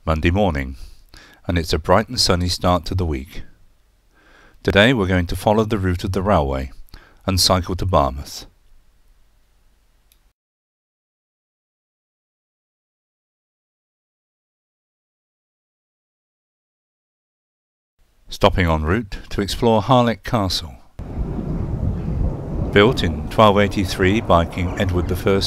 Monday morning, and it's a bright and sunny start to the week. Today we're going to follow the route of the railway and cycle to Barmouth. Stopping en route to explore Harlech Castle. Built in 1283 by King Edward I,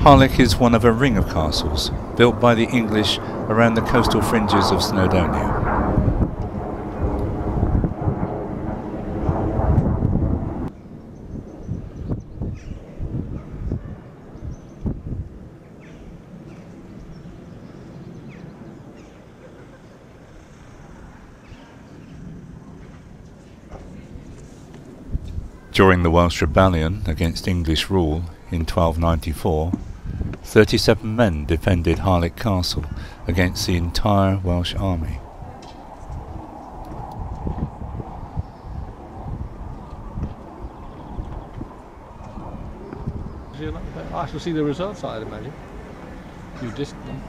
Harlech is one of a ring of castles built by the English around the coastal fringes of Snowdonia. During the Welsh rebellion against English rule in 1294, 37 men defended Harlech Castle against the entire Welsh army. I shall see the results, I'd imagine. You disked them.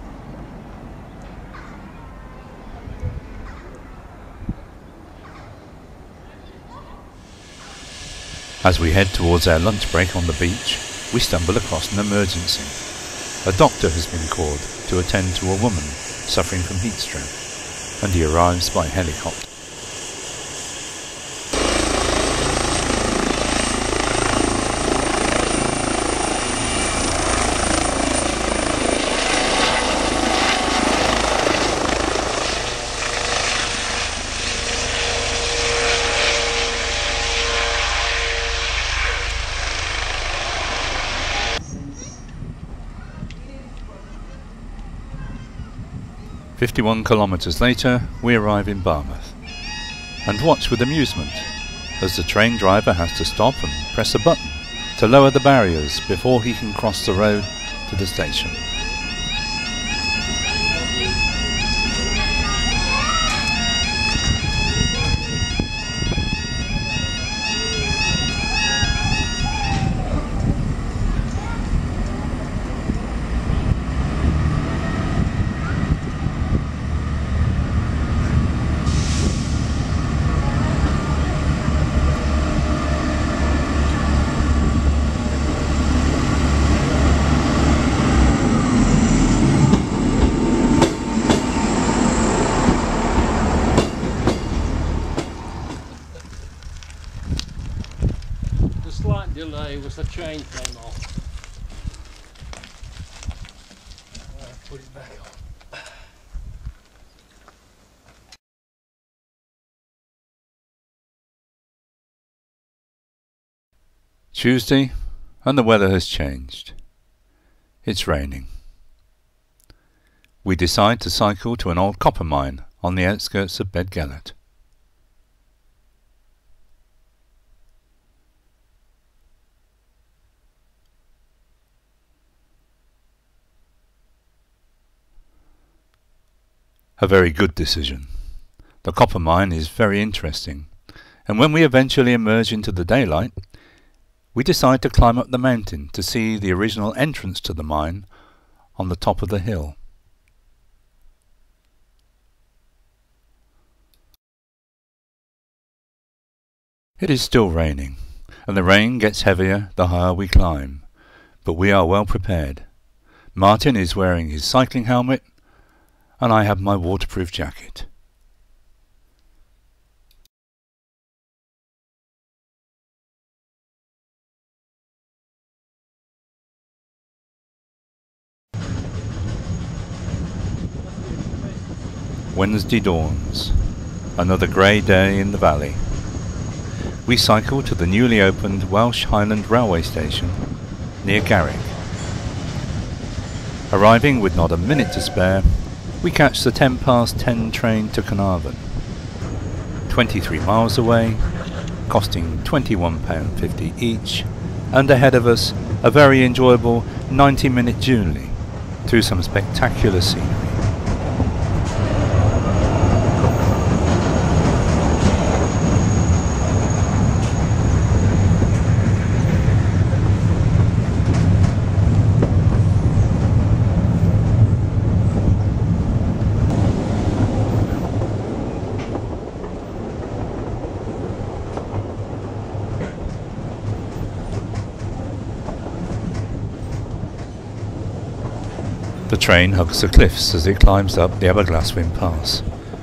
As we head towards our lunch break on the beach, we stumble across an emergency. A doctor has been called to attend to a woman suffering from heat stroke, and he arrives by helicopter. "51 kilometres later, we arrive in Barmouth, and watch with amusement as the train driver has to stop and press a button to lower the barriers before he can cross the road to the station. Delay was the chain came off. Put it back on. Tuesday, and the weather has changed. It's raining. We decide to cycle to an old copper mine on the outskirts of Bedgellert. A very good decision. The copper mine is very interesting, and when we eventually emerge into the daylight, we decide to climb up the mountain to see the original entrance to the mine on the top of the hill. It is still raining, and the rain gets heavier the higher we climb, but we are well prepared. Martin is wearing his cycling helmet, and I have my waterproof jacket. Wednesday dawns, another grey day in the valley. We cycle to the newly opened Welsh Highland railway station near Garrick. Arriving with not a minute to spare, we catch the 10:10 train to Carnarvon, 23 miles away, costing £21.50 each, and ahead of us a very enjoyable 90-minute journey through some spectacular scenery. The train hugs the cliffs as it climbs up the Aberglaswyn Pass,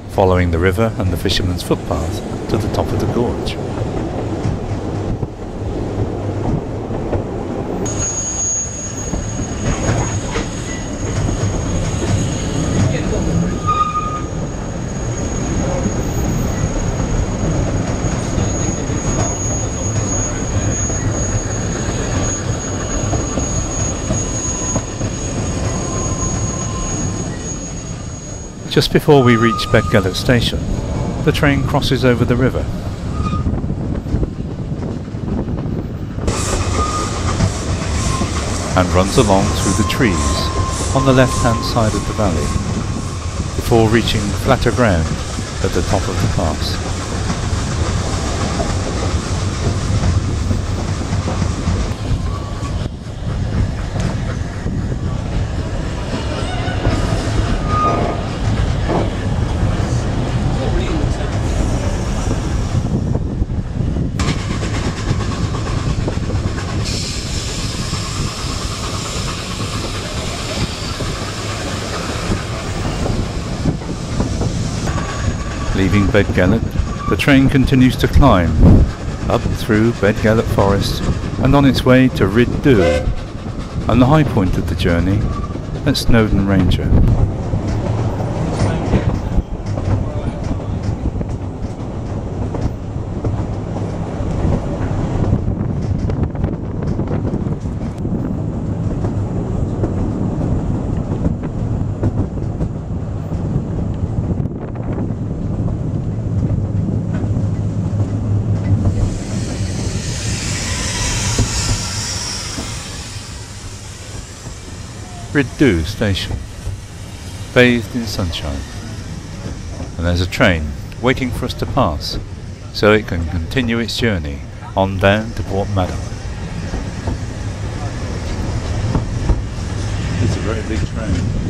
following the river and the fisherman's footpath to the top of the gorge. Just before we reach Bedgellert station, the train crosses over the river. And runs along through the trees on the left-hand side of the valley, before reaching flatter ground at the top of the pass. Leaving Bedgellert, the train continues to climb up through Bedgellert Forest and on its way to Rhyd Du, and the high point of the journey at Snowdon Ranger. Rhyd Du station, bathed in sunshine, and there's a train waiting for us to pass so it can continue its journey on down to Port Madam. It's a very big train.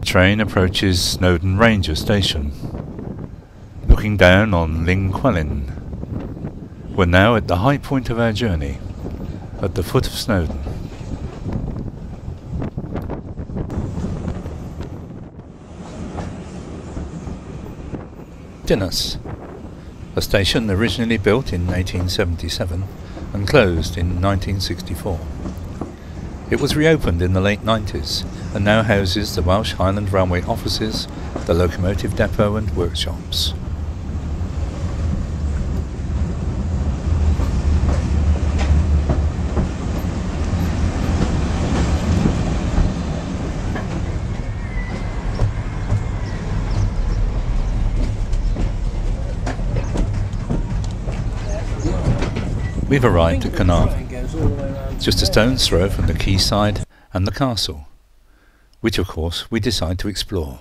Train approaches Snowdon Ranger station. Looking down on Llyn. We're now at the high point of our journey, at the foot of Snowdon. Dinas, a station originally built in 1877 and closed in 1964. It was reopened in the late 90s and now houses the Welsh Highland Railway offices, the locomotive depot and workshops. We've arrived at Carnarvon, just a stone's throw from the quayside and the castle, which of course we decide to explore.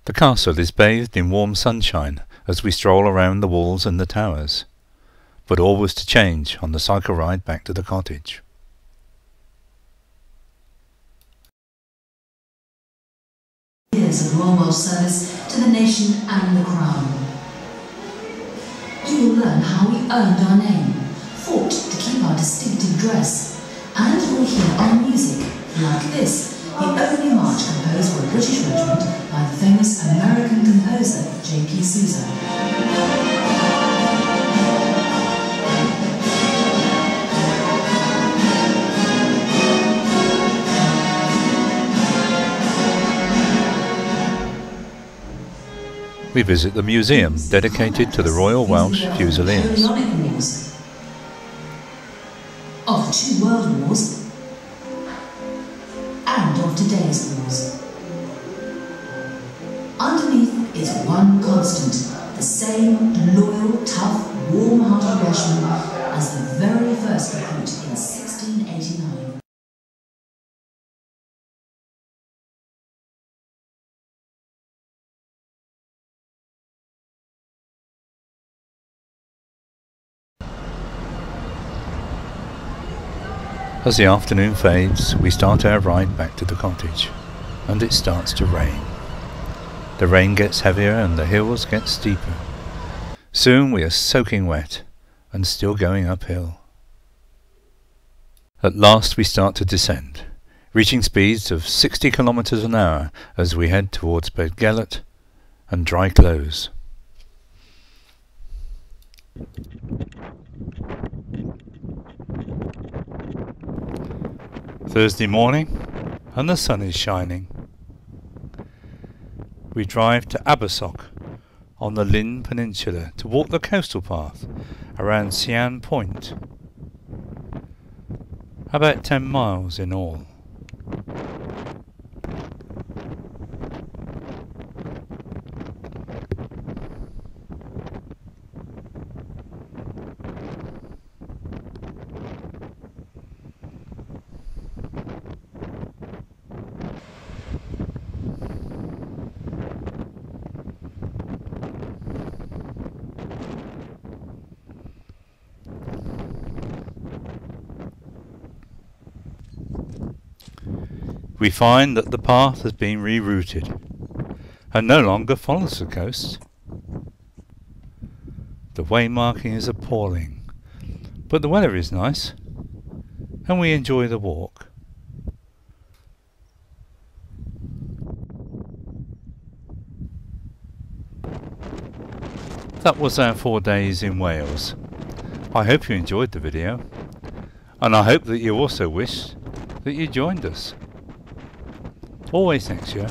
The castle is bathed in warm sunshine as we stroll around the walls and the towers, but all was to change on the cycle ride back to the cottage. Years of Royal Welsh service to the nation and the crown. You will learn how we earned our name, fought to keep our distinctive dress, and you will hear our music, like this, the only march composed for a British regiment by the famous American composer J.P. Sousa. we visit the museum dedicated to the Royal Welsh Fusiliers. Of the two world wars and of today's wars. Underneath is one constant, the same loyal, tough, warm-hearted Welshman as the very first recruit in 1689. As the afternoon fades, we start our ride back to the cottage, and it starts to rain. The rain gets heavier and the hills get steeper. Soon we are soaking wet and still going uphill. At last we start to descend, reaching speeds of 60 kilometers an hour as we head towards Bedgellert and dry clothes. Thursday morning, and the sun is shining. We drive to Abersoch on the Lynn Peninsula to walk the coastal path around Sian Point. About 10 miles in all. We find that the path has been rerouted and no longer follows the coast. The waymarking is appalling, but the weather is nice and we enjoy the walk. That was our 4 days in Wales. I hope you enjoyed the video, and I hope that you also wish that you joined us. Always next year.